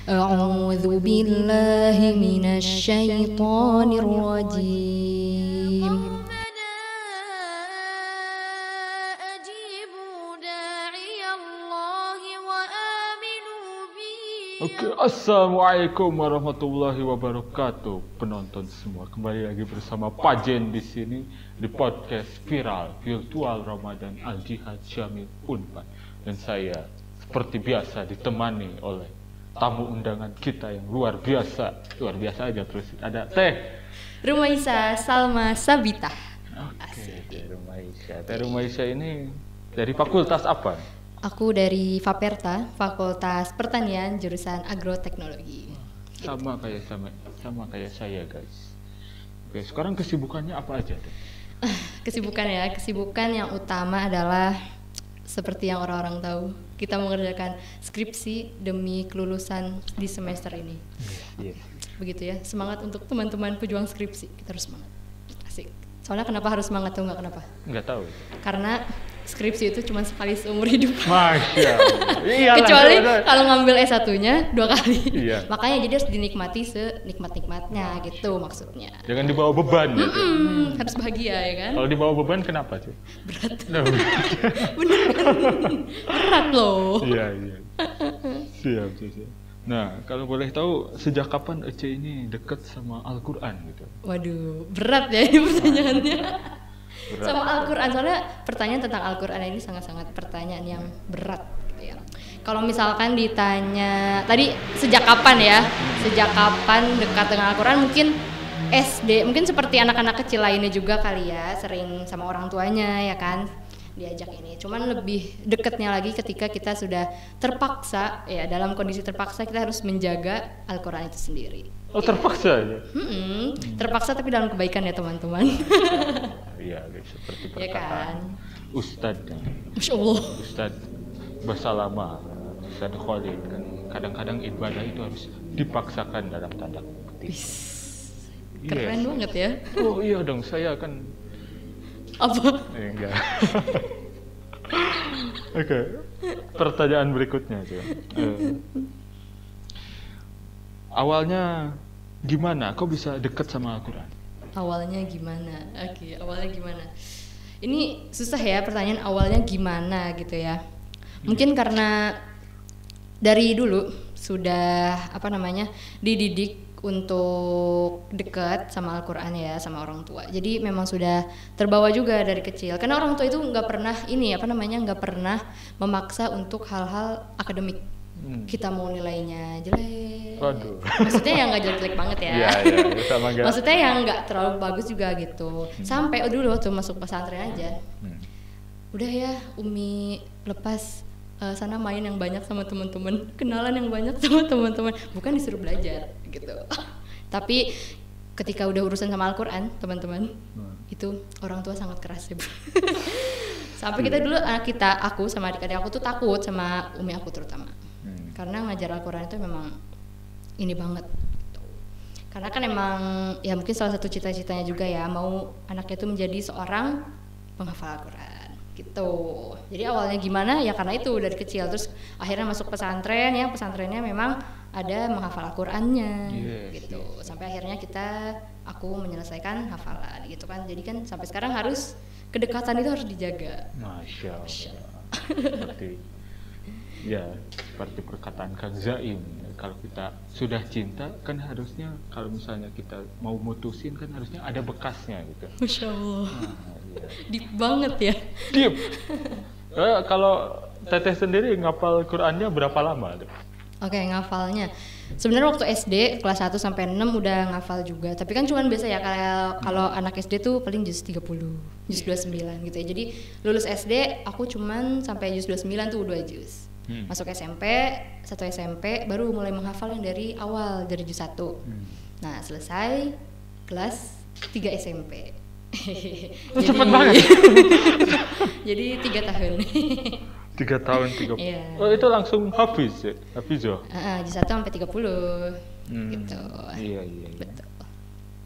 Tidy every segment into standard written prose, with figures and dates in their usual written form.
A'udzu billahi minasyaitonir rajim. Oke, assalamualaikum warahmatullahi wabarakatuh, penonton semua. Kembali lagi bersama Pak Jen di sini di podcast viral virtual Ramadan Al Jihad Syamil Unpad, dan saya seperti biasa ditemani oleh tamu undangan kita yang luar biasa aja. Terus ada Teh Rumaisa Salma Sabita. Oke, Teh Rumaisa ini dari fakultas apa? Aku dari Faperta, Fakultas Pertanian, jurusan Agroteknologi. Sama kayak saya, guys. Oke, sekarang kesibukannya apa aja tuh? Kesibukan yang utama adalah seperti yang orang-orang tahu, kita mengerjakan skripsi demi kelulusan di semester ini. Begitu ya, semangat untuk teman-teman pejuang skripsi, kita harus semangat. Asik. Soalnya kenapa harus semangat tuh, nggak kenapa? Nggak tahu. Karena skripsi itu cuma sekali seumur hidup. Masya Allah. Kecuali kalau ngambil S1-nya 2 kali. Iya. Makanya jadi harus dinikmati senikmat-nikmatnya gitu maksudnya. Jangan dibawa beban gitu. Harus bahagia ya kan? Kalau dibawa beban kenapa sih? Berat. Bener kan? Berat loh. Iya. Siap. Nah, kalau boleh tahu sejak kapan Ece ini dekat sama Al-Quran gitu? Waduh, berat ya ini pertanyaannya. Berat. Sama Al-Quran, soalnya pertanyaan tentang Al-Quran ini sangat-sangat pertanyaan yang berat gitu ya. Kalau misalkan ditanya tadi sejak kapan ya? Sejak kapan dekat dengan Al-Quran, mungkin SD, mungkin seperti anak-anak kecil lainnya juga kali ya, sering sama orang tuanya ya kan diajak ini. Cuman lebih dekatnya lagi ketika kita sudah terpaksa ya, dalam kondisi terpaksa kita harus menjaga Al-Quran itu sendiri. Oh, terpaksa ya? Terpaksa tapi dalam kebaikan ya teman-teman. Iya, guys, seperti Ya perkataan kan? Ustadz. Masya Allah. Ustadz Basalama, Ustadz Khalid kan kadang-kadang ibadah itu harus dipaksakan dalam tanda kutip. Keren banget ya. Oh iya dong, saya kan Apa? enggak. Oke, pertanyaan berikutnya aja. Awalnya gimana? Kok bisa dekat sama Al-Quran? Awalnya gimana? Oke, awalnya gimana? Ini susah ya pertanyaan awalnya gimana gitu ya. Mungkin karena dari dulu sudah dididik untuk dekat sama Al-Quran ya, sama orang tua. Jadi memang sudah terbawa juga dari kecil. Karena orang tua itu nggak pernah memaksa untuk hal-hal akademik. Kita mau nilainya jelek. Waduh. Maksudnya yang nggak jelek-jelek banget ya. Iya, sama enggak. Maksudnya yang nggak terlalu bagus juga gitu. Sampai dulu waktu masuk pesantren aja. Udah ya, Umi lepas sana main yang banyak sama teman-teman, kenalan yang banyak sama teman-teman, bukan disuruh belajar gitu. Tapi ketika udah urusan sama Al-Quran, teman-teman, itu orang tua sangat keras ya. Sampai kita dulu aku sama adik-adik aku tuh takut sama Umi aku terutama. Karena ngajar Al-Quran itu memang ini banget. Karena kan emang ya mungkin salah satu cita-citanya juga ya, mau anaknya itu menjadi seorang penghafal Al-Quran gitu. Jadi awalnya gimana ya, karena itu dari kecil, terus akhirnya masuk pesantren ya, pesantrennya memang ada menghafal Al-Qurannya gitu. Sampai akhirnya aku menyelesaikan hafalan gitu kan. Jadi kan sampai sekarang harus kedekatan itu harus dijaga. Masya Allah. Seperti perkataan Kang Zaim, kalau kita sudah cinta kan harusnya, kalau misalnya kita mau mutusin kan harusnya ada bekasnya gitu. Masya Allah. Deep banget ya. Deep. Kalau Teteh sendiri ngapal Qurannya berapa lama? Oke, ngafalnya sebenarnya waktu SD kelas 1 sampai 6 udah ngafal juga. Tapi kan cuman biasa ya, kalau anak SD tuh paling juz 30, juz 29 gitu ya. Jadi lulus SD aku cuman sampai juz 29 tuh 2 juz. Masuk SMP, 1 SMP baru mulai menghafal yang dari awal, dari juz 1. Nah, selesai kelas 3 SMP. Cepet banget. Jadi 3 tahun. 3 tahun 30. Iya. Oh, itu langsung hafiz ya? Hafizoh. Juz 1 sampai 30. Gitu. Iya. Betul.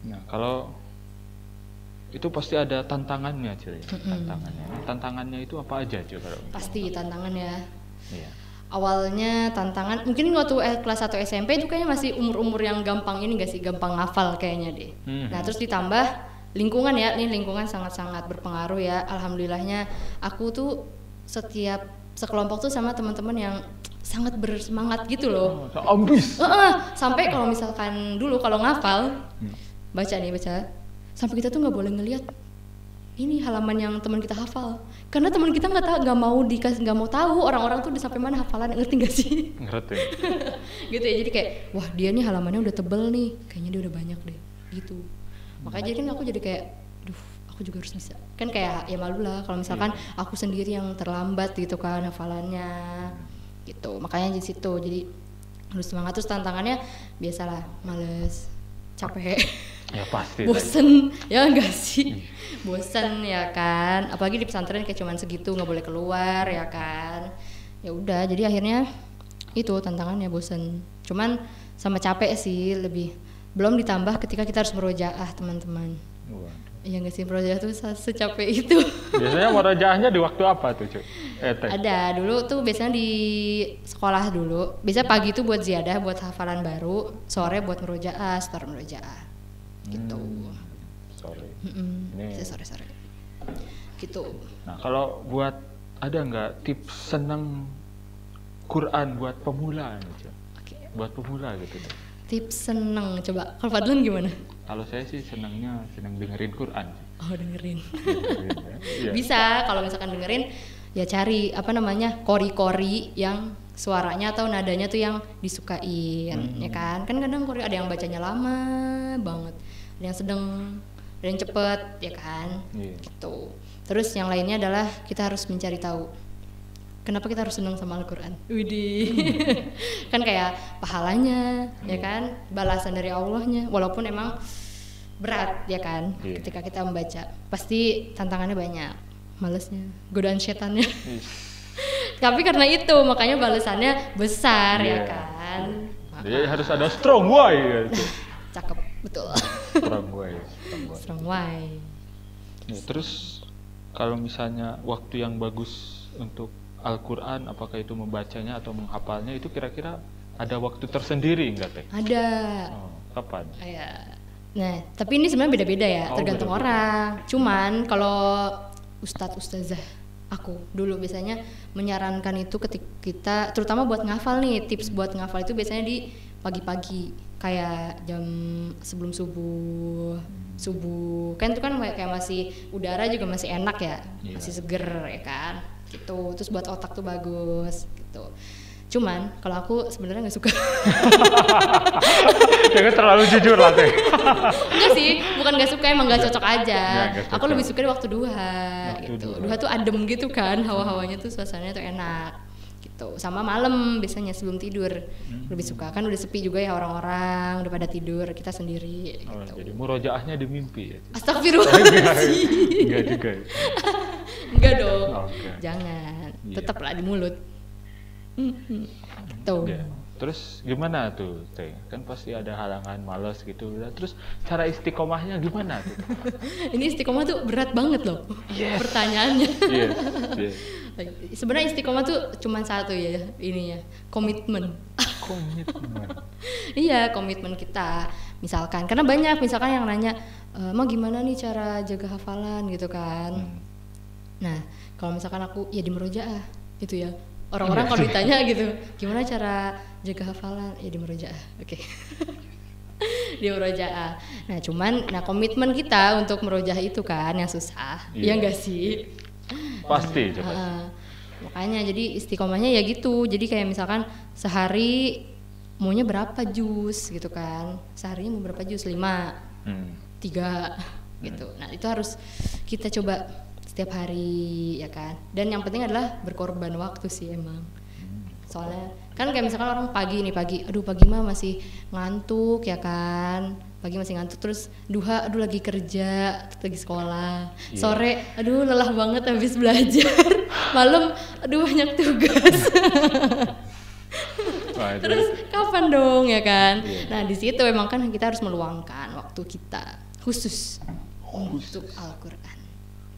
Nah, kalau itu pasti ada tantangannya, Cil ya. Tantangannya itu apa aja, Cil? Pasti tantangan ya. Iya. awalnya tantangan mungkin waktu kelas 1 SMP itu kayaknya masih umur-umur yang gampang ini gak sih, gampang ngafal kayaknya deh. Nah terus ditambah lingkungan ya, ini lingkungan sangat-sangat berpengaruh ya. Alhamdulillahnya aku tuh setiap sekelompok tuh sama teman-teman yang sangat bersemangat gitu loh. Ambis. Sampai kalau misalkan dulu kalau ngafal baca sampai kita tuh nggak boleh ngelihat ini halaman yang teman kita hafal, karena teman kita nggak mau tahu orang-orang tuh udah sampai mana hafalan, ngerti nggak sih? Ngerti. Gitu ya, jadi kayak wah dia nih halamannya udah tebel nih, kayaknya dia udah banyak deh gitu. Makanya jadi kan aku jadi kayak aku juga harus bisa kan, kayak ya malu lah kalau misalkan aku sendiri yang terlambat gitu kan hafalannya gitu. Makanya di situ jadi harus semangat. Terus tantangannya biasalah, males, capek, ya pasti bosen ya enggak sih, bosen ya kan, apalagi di pesantren kayak cuman segitu, nggak boleh keluar ya kan. Ya udah jadi akhirnya itu tantangannya bosen, cuman sama capek sih lebih, belum ditambah ketika kita harus murojaah teman-teman. Iya nggak sih, murojaah tuh secapek itu. Biasanya murojaahnya di waktu apa tuh cuy? Ada dulu tuh biasanya di sekolah dulu, biasa pagi tuh buat ziyadah, buat hafalan baru, sore buat murojaah, setor murojaah gitu. Sore. Bisa sore-sore gitu. Nah kalau buat ada nggak tips seneng Quran buat pemula nih, buat pemula gitu deh. Tips seneng, coba kalau Fadlan gimana? Kalau saya sih seneng dengerin Quran. Oh dengerin. Ya. Bisa kalau misalkan dengerin ya cari kori-kori yang suaranya atau nadanya tuh yang disukain, ya kan? Kan kadang kori ada yang bacanya lama banget, ada yang sedang, ada yang cepet, ya kan? Gitu. Terus yang lainnya adalah kita harus mencari tahu kenapa kita harus senang sama Al-Quran. Widih. Kan kayak pahalanya, ya kan, balasan dari Allahnya, walaupun emang berat ya kan, ketika kita membaca pasti tantangannya banyak, malesnya, godaan setannya. Tapi karena itu makanya balasannya besar ya kan. Jadi harus ada strong why gitu. Cakep, betul. Strong why. Nih, terus kalau misalnya waktu yang bagus untuk Al-Quran, apakah itu membacanya atau menghafalnya, itu kira-kira ada waktu tersendiri enggak teh? Ada. Kapan? Nah, tapi ini sebenarnya beda-beda ya, tergantung orang. Cuman kalau ustazah aku dulu biasanya menyarankan itu ketika kita, terutama buat ngafal nih, tips buat ngafal itu biasanya di pagi-pagi, kayak jam sebelum subuh kan itu kan kayak masih udara juga masih enak ya, masih seger ya kan. Gitu, terus buat otak tuh bagus gitu. Cuman kalau aku sebenarnya nggak suka. Jangan terlalu jujur lah teh. Enggak sih, bukan nggak suka, emang nggak cocok aja. Aku lebih suka di waktu duha gitu. Duha tuh adem gitu kan, hawa-hawanya tuh suasananya tuh enak gitu. Sama malam biasanya sebelum tidur lebih suka, kan udah sepi juga ya orang-orang, udah pada tidur, kita sendiri gitu. Jadi murojaahnya di mimpi ya. Astagfirullahaladzim. Enggak juga. Enggak dong. Jangan. Tetaplah di mulut. Tuh. Terus gimana tuh teh? Kan pasti ada halangan, malas gitu. Terus cara istiqomahnya gimana tuh? Ini istiqomah tuh berat banget loh. Pertanyaannya. Sebenarnya istiqomah tuh cuma satu ya, ininya komitmen. Iya, komitmen kita. Misalkan, karena banyak misalkan yang nanya, "Ma gimana nih cara jaga hafalan?" gitu kan. Nah, kalau misalkan aku ya di murojaah itu ya. Orang-orang kalau ditanya gitu, gimana cara jaga hafalan? Ya di murojaah. Oke. Di murojaah. Nah, komitmen kita untuk murojaah itu kan yang susah. Iya enggak sih? Pasti. Makanya jadi istiqomahnya ya gitu. Jadi kayak misalkan sehari maunya berapa jus gitu kan. Seharinya mau berapa jus? 5, 3 gitu. Nah, itu harus kita coba setiap hari ya kan. Dan yang penting adalah berkorban waktu sih emang. Soalnya kan kayak misalkan orang pagi mah masih ngantuk ya kan. Pagi masih ngantuk, terus duha aduh lagi kerja, lagi sekolah. Sore aduh lelah banget habis belajar. Malam aduh banyak tugas. Terus kapan dong ya kan? Nah, di situ emang kan kita harus meluangkan waktu kita khusus untuk Al-Qur'an.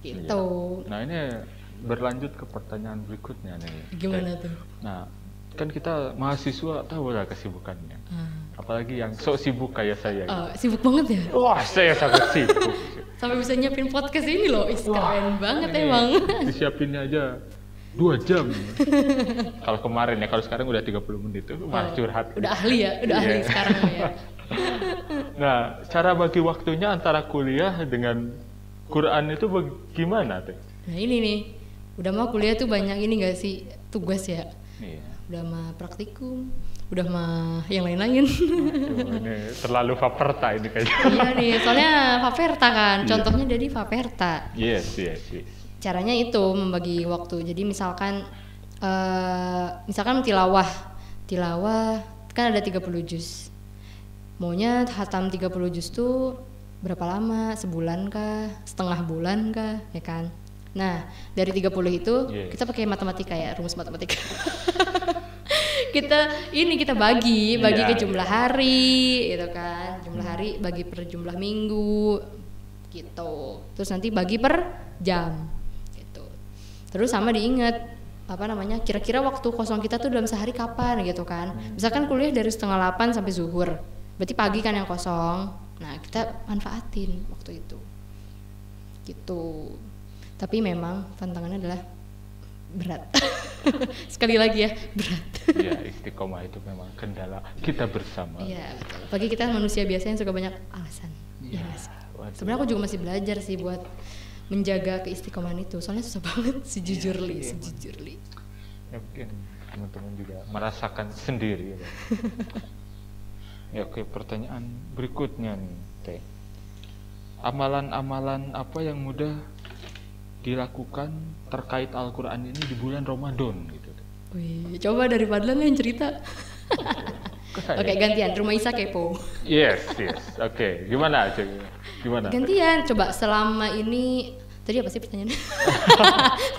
Gitu. Nah, ini berlanjut ke pertanyaan berikutnya nih. Gimana tuh? Nah, kan kita mahasiswa tahu lah kesibukannya. Apalagi yang sok sibuk kayak saya. Sibuk banget ya? Wah, saya sangat sibuk. Sampai bisa nyiapin podcast ini loh, keren banget emang. Disiapinnya aja 2 jam. Kalau kemarin ya, kalau sekarang udah 30 menit tuh malah curhat. Udah ahli ya, udah ahli sekarang ya. Nah, cara bagi waktunya antara kuliah dengan Quran itu bagaimana tuh? Nah ini nih, udah mah kuliah tuh banyak ini gak sih, tugas ya? Iya. Udah mah praktikum, udah mah yang lain-lain. Ini terlalu Faperta ini kayaknya. Iya nih, soalnya Faperta kan, contohnya dari Faperta. Yes. Caranya itu membagi waktu. Jadi misalkan tilawah kan ada 30 juz. Maunya hatam 30 juz tuh berapa lama? Sebulan kah? Setengah bulan kah? Ya kan? Nah, dari 30 itu kita pakai matematika ya, rumus matematika. kita bagi ke jumlah hari gitu kan. Jumlah hari bagi per jumlah minggu gitu. Terus nanti bagi per jam gitu. Terus sama diingat kira-kira waktu kosong kita tuh dalam sehari kapan gitu kan. Misalkan kuliah dari 7:30 sampai zuhur. Berarti pagi kan yang kosong. Nah, kita manfaatin waktu itu. Gitu. Tapi memang tantangannya adalah berat. Sekali lagi ya, berat. Ya, istiqomah itu memang kendala kita bersama. Iya, betul. Bagi kita manusia biasa yang suka banyak alasan. Iya. Sebenarnya aku juga masih belajar sih buat menjaga keistiqomahan itu. Soalnya susah banget sejujurly. Ya, mungkin teman-teman juga merasakan sendiri ya. Ya, oke, pertanyaan berikutnya nih, Teh. Amalan-amalan apa yang mudah dilakukan terkait Al-Quran ini di bulan Ramadan gitu? Wih, coba dari Fadlan yang cerita. Oke, gantian. Rumah Isa kepo. Yes. Oke. Gimana? Gantian. Coba selama ini tadi apa sih pertanyaannya?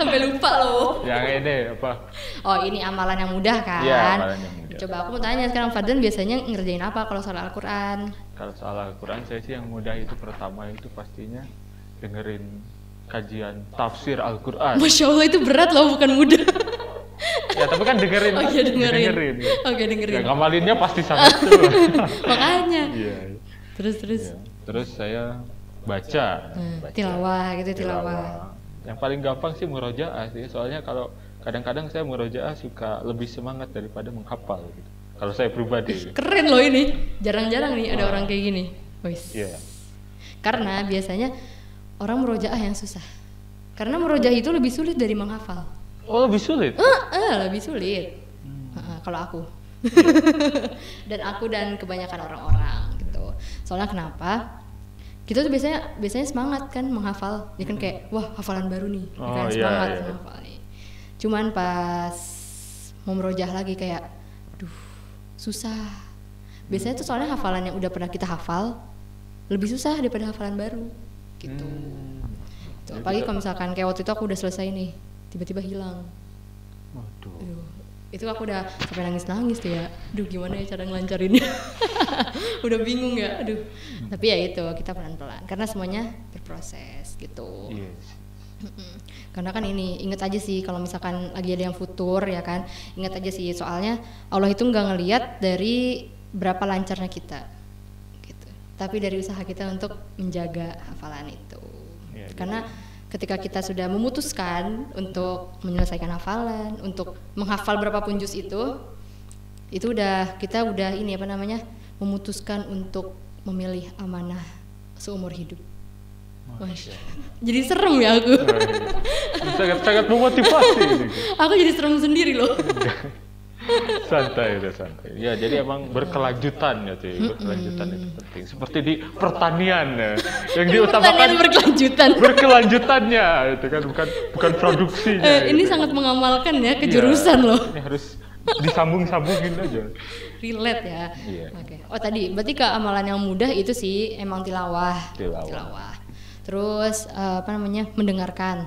Sampai lupa loh. Yang ini apa? Oh, ini amalan yang mudah kan? Iya, amalan yang mudah. Coba aku mau tanya sekarang, Fadlan biasanya ngerjain apa kalau soal Al-Quran? Kalau soal Al-Quran saya sih yang mudah itu pertama itu pastinya dengerin kajian tafsir Al-Quran. Masya Allah, itu berat loh, bukan mudah. Ya tapi kan dengerin. Oh iya, dengerin. Ya. Oke, dengerin. Ya, ngamalinnya pasti sama itu. Makanya. Iya. Terus. Ya. Terus saya baca. Tilawah gitu, tilawah. Yang paling gampang sih murojaah sih. Soalnya kalau kadang-kadang saya murojaah suka lebih semangat daripada menghafal gitu. Kalau saya pribadi. Keren loh ini. Jarang-jarang nih ada orang kayak gini. Wis. Iya. Karena biasanya orang murojaah yang susah. Karena murojaah itu lebih sulit dari menghafal. Oh, lebih sulit? Lebih sulit. Kalau aku. dan kebanyakan orang-orang gitu. Soalnya kenapa? Kita tuh biasanya semangat kan menghafal. Ya kan kayak wah, hafalan baru nih. Ya kan semangat menghafal nih. Cuman pas mau murojaah lagi kayak aduh, susah. Biasanya tuh soalnya hafalan yang udah pernah kita hafal lebih susah daripada hafalan baru gitu. Tuh, apalagi kalau misalkan kayak waktu itu aku udah selesai nih, tiba-tiba hilang. Waduh. Aduh, itu aku udah sampai nangis tuh ya. Aduh, gimana ya cara ngelancarinnya? Udah bingung ya. Aduh. Tapi ya itu, kita pelan-pelan karena semuanya berproses gitu. Yes. Karena kan ini inget aja sih kalau misalkan lagi ada yang futur ya kan, inget aja sih soalnya Allah itu nggak ngelihat dari berapa lancarnya kita gitu, tapi dari usaha kita untuk menjaga hafalan itu. Ya, karena ketika kita sudah memutuskan untuk menyelesaikan hafalan, untuk menghafal berapapun juz itu kita udah ini memutuskan untuk memilih amanah seumur hidup. Jadi serem ya aku. Sangat memotivasi ini. Aku jadi serem sendiri loh. Santai. Ya, jadi emang berkelanjutan ya sih. Berkelanjutan itu penting. Seperti di pertanian ya. Yang diutamakan berkelanjutannya itu kan bukan produksinya. Ini sangat mengamalkan ya kejurusan loh. Ini harus disambung-sambungin aja. Relate ya. Iya. Oke. Oh tadi berarti amalan yang mudah itu sih emang tilawah. Terus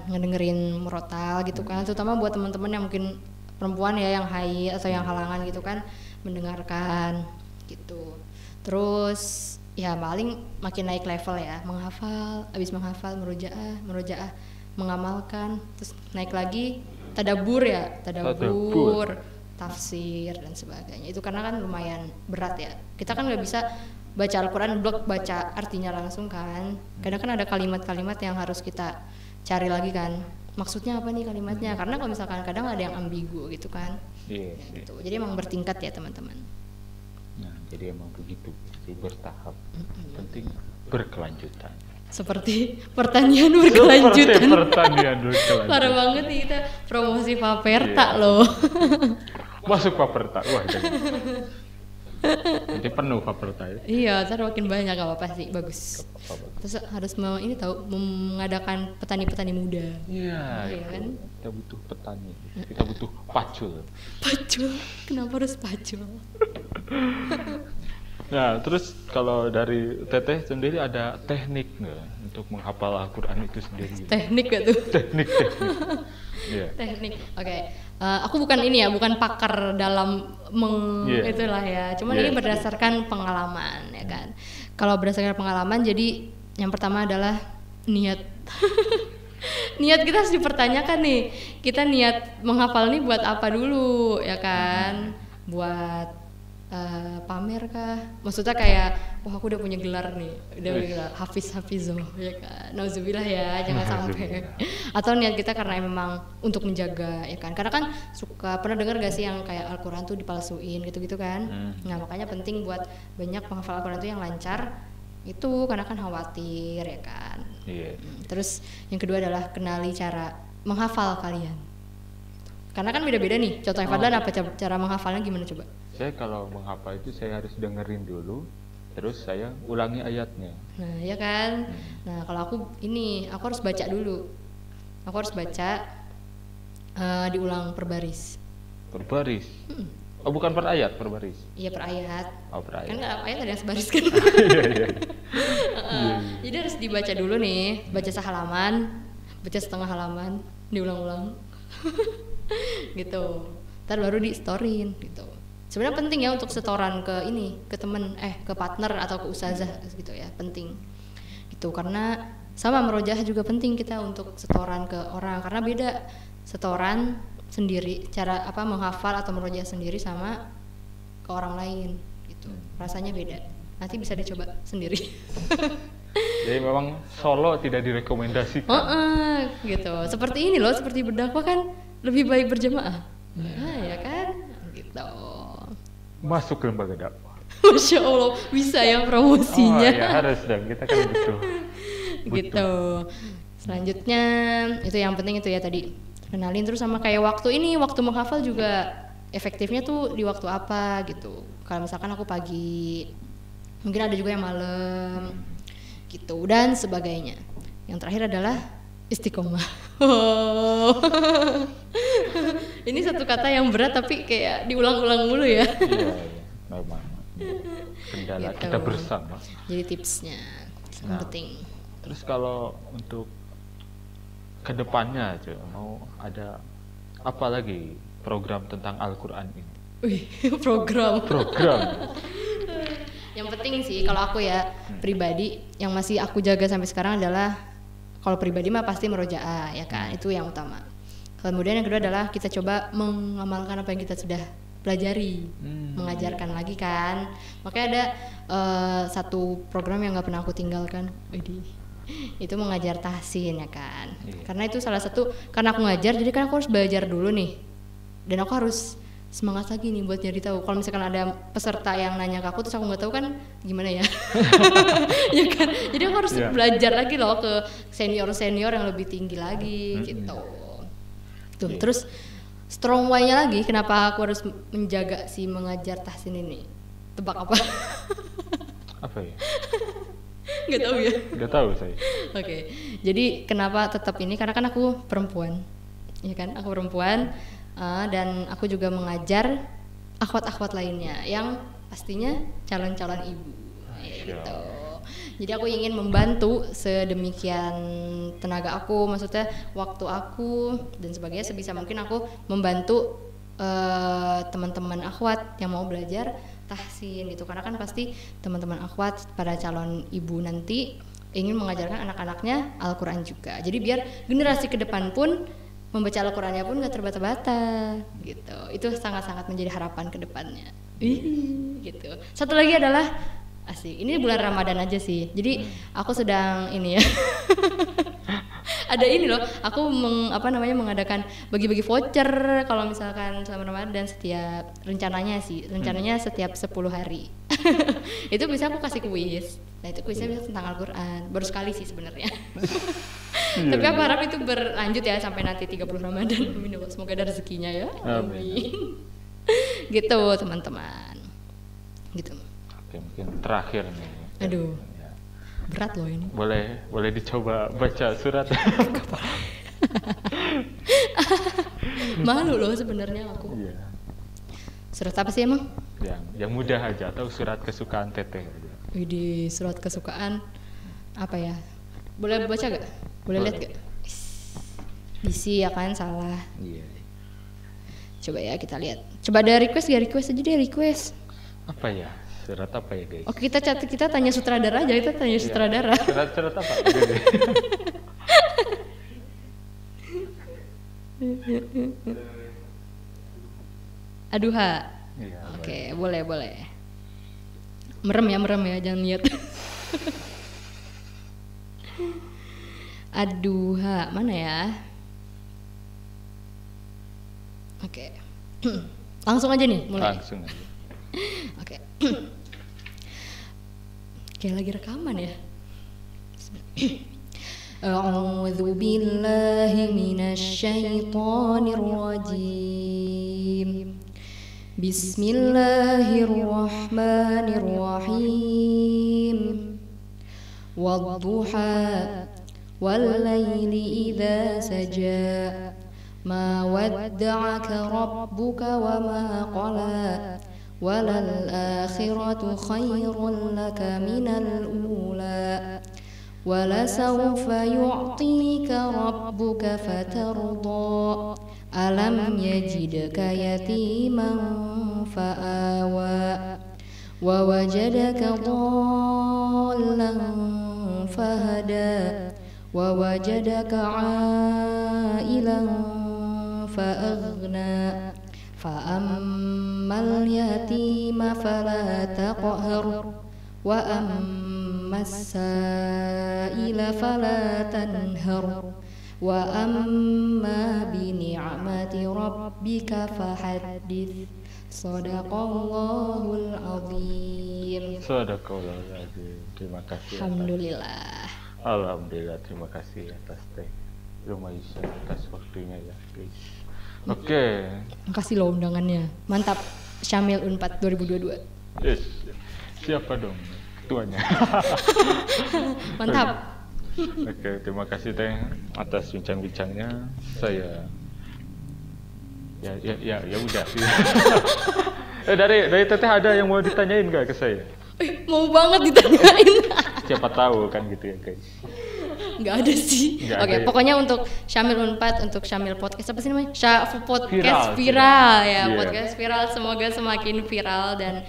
ngedengerin murotal gitu kan, terutama buat teman-teman yang mungkin perempuan ya yang haid atau yang halangan gitu kan, mendengarkan gitu. Terus ya paling makin naik level ya, menghafal, habis menghafal murojaah, mengamalkan, terus naik lagi tadabbur. tafsir dan sebagainya. Itu karena kan lumayan berat ya. Kita kan nggak bisa baca Al-Quran blok baca artinya langsung kan. Kadang kan ada kalimat-kalimat yang harus kita cari lagi kan. Maksudnya apa nih kalimatnya? Karena kalau misalkan kadang ada yang ambigu gitu kan. Iya. Gitu. Jadi emang bertingkat ya teman-teman. Nah, jadi emang begitu, bertahap. Penting berkelanjutan. Seperti pertanian berkelanjutan. Seperti pertanian berkelanjutan. Parah banget nih kita promosi Paperta loh. Masuk Paperta, wah jangan. Nanti penuh Paperta ya. Iya, ntar makin banyak, gak apa-apa sih, bagus. Apa-apa. Terus harus mengadakan petani-petani muda. Iya, Iya kan? Kita butuh petani, kita butuh pacul. Pacul, kenapa harus pacul? Nah, terus kalau dari Teteh sendiri ada teknik nggak untuk menghafal Al-Quran itu sendiri? Teknik gak tuh? Teknik. Iya. Teknik, oke. Aku bukan ini ya, bukan pakar dalam itulah ya. Cuman ini berdasarkan pengalaman ya kan. Kalau berdasarkan pengalaman, jadi yang pertama adalah niat. Niat kita harus dipertanyakan nih. Kita niat menghafal nih buat apa dulu ya kan? Buat pamer kah? Maksudnya kayak wah aku udah punya gelar nih, udah punya gelar Hafizoh ya kan. Nauzubillah ya, jangan sampai. Atau niat kita karena memang untuk menjaga ya kan. Karena kan suka pernah dengar gak sih yang kayak Al-Quran tuh dipalsuin gitu-gitu kan. Nah, makanya penting buat banyak penghafal Al-Quran tuh yang lancar itu karena kan khawatir ya kan. Iya. Terus yang kedua adalah kenali cara menghafal kalian. Karena kan beda-beda nih. Contohnya Fadlan apa cara menghafalnya gimana coba? Saya kalau menghafal itu saya harus dengerin dulu, terus saya ulangi ayatnya. Nah, ya kan. Nah, kalau aku harus baca dulu. Aku harus baca diulang per baris. Per baris. Oh, bukan per ayat, per baris. Iya, per ayat. Oh, per ayat. Kan ayat ada yang sebaris kan. Iya. Jadi harus dibaca dulu nih, baca sehalaman, baca setengah halaman, diulang-ulang. Gitu. Ntar baru di storyin gitu. Sebenarnya penting ya untuk setoran ke temen, ke partner atau ke ustazah gitu ya, penting gitu. Karena sama merojah juga penting kita untuk setoran ke orang, karena beda setoran sendiri cara menghafal atau merojah sendiri sama ke orang lain gitu, rasanya beda. Nanti bisa dicoba sendiri. Jadi memang solo tidak direkomendasikan. Gitu. Seperti ini loh, seperti berdakwah kan lebih baik berjamaah. Nah, ya kan gitu. Masuk ke lembaga dakwah. Masya Allah, bisa ya promosinya. Oh ya harus dong, kita kan butuh. Gitu. Selanjutnya itu yang penting itu ya tadi, kenalin. Terus sama kayak waktu menghafal juga efektifnya tuh di waktu apa gitu. Kalau misalkan aku pagi, mungkin ada juga yang malam gitu dan sebagainya. Yang terakhir adalah istiqomah. Ini satu kata yang berat tapi kayak diulang-ulang mulu ya. Iya, memang. Kendala Gitu. kita bersama. Jadi tipsnya yang penting. Terus kalau untuk kedepannya aja mau ada apa lagi program tentang Al-Quran ini? Wih, program. Yang penting sih kalau aku ya pribadi yang masih aku jaga sampai sekarang adalah kalau pribadi mah pasti merojaah ya kan, itu yang utama. Kemudian yang kedua adalah kita coba mengamalkan apa yang kita sudah pelajari, mengajarkan lagi kan. Makanya ada satu program yang nggak pernah aku tinggalkan, itu mengajar tahsin ya kan. Karena itu salah satu, karena aku ngajar jadi kan aku harus belajar dulu nih, dan aku harus semangat lagi nih buat nyari tahu. Kalau misalkan ada peserta yang nanya ke aku terus aku nggak tahu kan gimana ya. Ya kan, jadi aku harus belajar lagi loh ke senior yang lebih tinggi lagi gitu. Tuh, terus strong why-nya lagi kenapa aku harus menjaga si mengajar tahsin ini, tebak apa? Apa ya? Nggak tahu ya. Nggak tahu saya. Oke. Jadi kenapa tetap ini, karena kan aku perempuan ya kan, aku perempuan. Dan aku juga mengajar akhwat-akhwat lainnya yang pastinya calon-calon ibu gitu. Jadi aku ingin membantu sedemikian tenaga aku, maksudnya waktu aku dan sebagainya, sebisa mungkin aku membantu teman-teman akhwat yang mau belajar tahsin gitu. Karena kan pasti teman-teman akhwat pada calon ibu nanti ingin mengajarkan anak-anaknya Al-Quran juga. Jadi biar generasi ke depan pun membaca Al-Qur'annya pun nggak terbata-bata gitu. Itu sangat-sangat menjadi harapan ke depannya. Gitu. Satu lagi adalah asik. Ini bulan Ramadan aja sih. Jadi aku sedang ini ya. Ada ini loh. Aku mengadakan bagi-bagi voucher kalau misalkan selama Ramadan rencananya setiap 10 hari. Itu bisa aku kasih kuis. Nah, itu kuisnya bisa tentang Al-Qur'an. Baru sekali sih sebenarnya. Tapi aku harap itu berlanjut ya sampai nanti 30 Ramadan. Amin. Semoga ada rezekinya ya. Amin. Gitu, teman-teman. Gitu. Oke, mungkin terakhir nih. Aduh. Berat loh ini. Boleh dicoba baca surat. Malu loh sebenarnya aku. Iya. Surat apa sih emang? Yang mudah aja atau surat kesukaan Teteh aja. Widih, surat kesukaan apa ya? Boleh baca gak? Boleh lihat gak? Bisi ya kan, salah. Iya. Coba ya kita lihat. Coba ada request aja deh request. Apa ya? Surat apa ya guys? Oke, kita tanya sutradara aja, kita tanya sutradara. Surat apa? Aduh ha. Iya, Oke, boleh. Merem ya, jangan lihat. Aduh ha, mana ya? Oke. Langsung aja nih, mulai. Langsung aja. Oke. Kayak lagi rekaman ya. A'udzu billahi minasy syaithanir rajim. Bismillahirrahmanirrahim. Wadduha wal laili idza saja. Ma wadda'aka rabbuka wa ma qala. وَلَلْآخِرَةُ خَيْرٌ لَكَ مِنَ الْأُولَى وَلَسَوْفَ يُعْطِيكَ رَبُّكَ فَتَرْضَى أَلَمْ يَجِدْكَ يَتِيمًا فَآوَى وَوَجَدَكَ ضَالًّا فَهَدَى وَوَجَدَكَ عَائِلًا فَأَغْنَى فَأَمَّا الْيَتِيمَ فَلَا تَقْهَرْ وَأَمَّا السَّائِلَ فَلَا تَنْهَرْ وَأَمَّا بِنِعْمَةِ رَبِّكَ فَحَدِّثْ صَدَقَ اللَّهُ الْعَظِيمُ. Sadaqallahul azim. Terima kasih. Alhamdulillah, terima kasih atas Teh Rumaisa atas waktunya ya guys. Oke. Makasih loh undangannya. Mantap. Syamil Unpad 2022. Yes. Siapa dong ketuanya? Mantap. Oke, terima kasih Teh atas bincang-bincangnya. Saya ya udah. Dari Teteh ada yang mau ditanyain gak ke saya? Mau banget ditanyain. Siapa tahu kan gitu ya guys. Nggak ada sih. Oke, pokoknya untuk Syamil Unpad, untuk Syamil Podcast apa sih namanya? Podcast viral ya. Yeah. Podcast viral, semoga semakin viral dan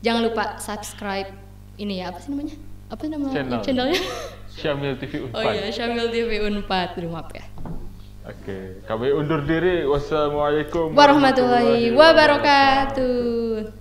jangan lupa subscribe ini ya, apa sih namanya? Apa nama channelnya? Syamil TV Unpad. Oh iya, Syamil TV Unpad. Maaf ya. Oke, kami undur diri. Wassalamualaikum warahmatullahi wabarakatuh.